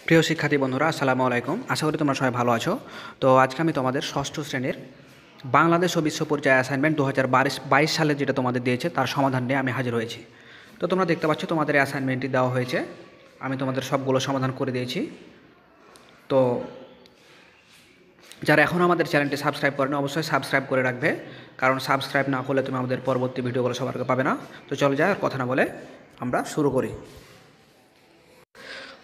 প্রিয় শিক্ষার্থী বন্ধুরা, আসসালামু আলাইকুম। আশা করি তোমরা সবাই ভালো আছো। তো আজকে আমি তোমাদের ষষ্ঠ শ্রেণীর বাংলাদেশ ও বিশ্ব পরিচয় অ্যাসাইনমেন্ট 2022 সালে যেটা তোমাদের দিয়েছে তার সমাধান নিয়ে আমি হাজির হয়েছি। তো তোমরা দেখতে পাচ্ছ তোমাদের অ্যাসাইনমেন্টটি দেওয়া হয়েছে। আমি তোমাদের সবগুলো সমাধান করে দিয়েছি। তো যারা এখন আমাদের চ্যানেলটি সাবস্ক্রাইব করেনি অবশ্যই সাবস্ক্রাইব করে রাখবে, কারণ সাবস্ক্রাইব না করলে তুমি আমাদের পরবর্তী ভিডিওগুলো সবার আগে পাবে না। তো চলো যাই, আর কথা না বলে আমরা শুরু করি।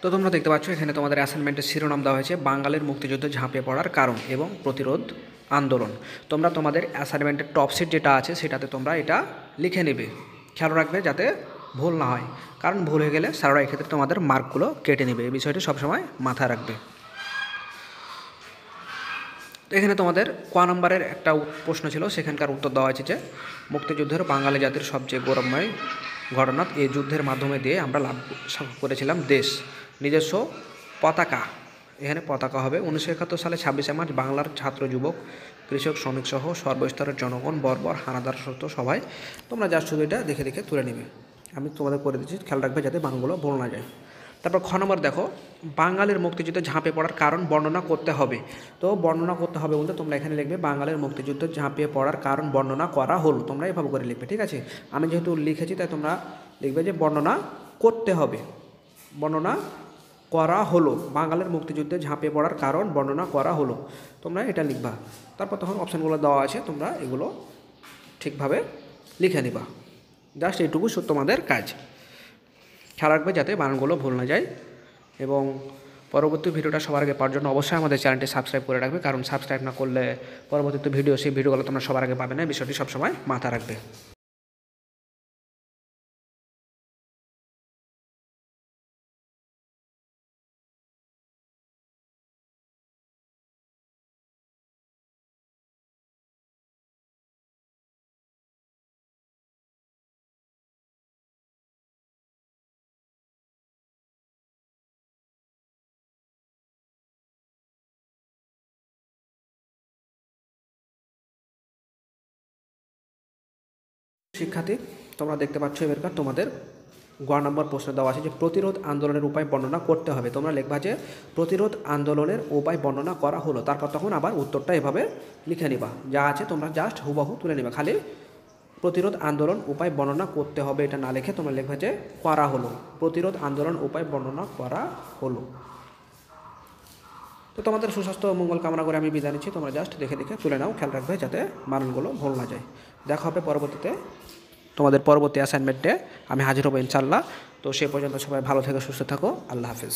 তো তোমরা দেখতে পাচ্ছ এখানে তোমাদের অ্যাসাইনমেন্টের শিরোনাম দেওয়া হয়েছে বাঙালির মুক্তিযুদ্ধে ঝাঁপিয়ে পড়ার কারণ এবং প্রতিরোধ আন্দোলন। তোমরা তোমাদের অ্যাসাইনমেন্টের টপশিট যেটা আছে সেটাতে তোমরা এটা লিখে নেবে। খেয়াল রাখবে যাতে ভুল না হয়, কারণ ভুল হয়ে গেলে স্যাররা এক্ষেত্রে তোমাদের মার্কগুলো কেটে নেবে। এই বিষয়টি সবসময় মাথায় রাখবে। তো এখানে তোমাদের ক নম্বরের একটা প্রশ্ন ছিল, সেখানকার উত্তর দেওয়া হয়েছে যে মুক্তিযুদ্ধের বাঙালি জাতির সবচেয়ে গৌরবময় ঘটনা, এই যুদ্ধের মাধ্যমে দিয়ে আমরা লাভ করেছিলাম দেশ নিজস্ব পতাকা। এখানে পতাকা হবে 1971 সালে 26শে মার্চ বাংলার ছাত্র, যুবক, কৃষক, শ্রমিক সহ সর্বস্তরের জনগণ বর্বর হানাদার সত্য সভায়। তোমরা যা শুধু এটা দেখে দেখে তুলে নেবে। আমি তোমাদের করে দিচ্ছি, খেয়াল রাখবে যাতে বাংলাগুলো ভুল না যায়। তারপর খ নম্বর দেখো, বাঙালির মুক্তিযুদ্ধে ঝাঁপিয়ে পড়ার কারণ বর্ণনা করতে হবে। তো বর্ণনা করতে হবে বলতে তোমরা এখানে লিখবে বাঙালির মুক্তিযুদ্ধে ঝাঁপিয়ে পড়ার কারণ বর্ণনা করা হলো। তোমরা এভাবে করে লিখবে, ঠিক আছে? আমি যেহেতু লিখেছি তাই তোমরা লিখবে যে বর্ণনা করতে হবে। বর্ণনা করা হলো, বাঙালির মুক্তিযুদ্ধে ঝাঁপিয়ে পড়ার কারণ বর্ণনা করা হলো, তোমরা এটা লিখবা। তারপর তখন অপশানগুলো দেওয়া আছে, তোমরা এগুলো ঠিকভাবে লিখে নিবা। জাস্ট এইটুকু তোমাদের কাজ। খেয়াল রাখবে যাতে বানানগুলো ভুল না যায়। এবং পরবর্তী ভিডিওটা সবার আগে পাওয়ার জন্য অবশ্যই আমাদের চ্যানেলটি সাবস্ক্রাইব করে রাখবে, কারণ সাবস্ক্রাইব না করলে পরবর্তীতে সেই ভিডিওগুলো তোমরা সবার আগে পাবে না। বিষয়টি সবসময় মাথায় রাখবে। শিক্ষার্থী, তোমরা দেখতে পাচ্ছ এবারকার তোমাদের গ নম্বর প্রশ্ন দেওয়া আছে যে প্রতিরোধ আন্দোলনের উপায় বর্ণনা করতে হবে। তোমরা লিখবা যে প্রতিরোধ আন্দোলনের উপায় বর্ণনা করা হলো। তারপর তখন আবার উত্তরটা এভাবে লিখে নিবা, যা আছে তোমরা জাস্ট হুবহু তুলে নিবা। খালি প্রতিরোধ আন্দোলন উপায় বর্ণনা করতে হবে এটা না লিখে তোমরা লিখবা যে করা হলো, প্রতিরোধ আন্দোলন উপায় বর্ণনা করা হলো। তো তোমাদের সুস্বাস্থ্য মঙ্গল কামনা করে আমি বিদায় নিচ্ছি। তোমরা জাস্ট দেখে দেখে তুলে নাও, খেয়াল রাখবে যাতে মানগুলো ভুল না যায়। দেখা হবে পরবর্তীতে, তোমাদের পরবর্তী অ্যাসাইনমেন্টে আমি হাজির হবো ইনশাল্লাহ। তো সে পর্যন্ত সবাই ভালো থেকে সুস্থ থাকো। আল্লাহ হাফিজ।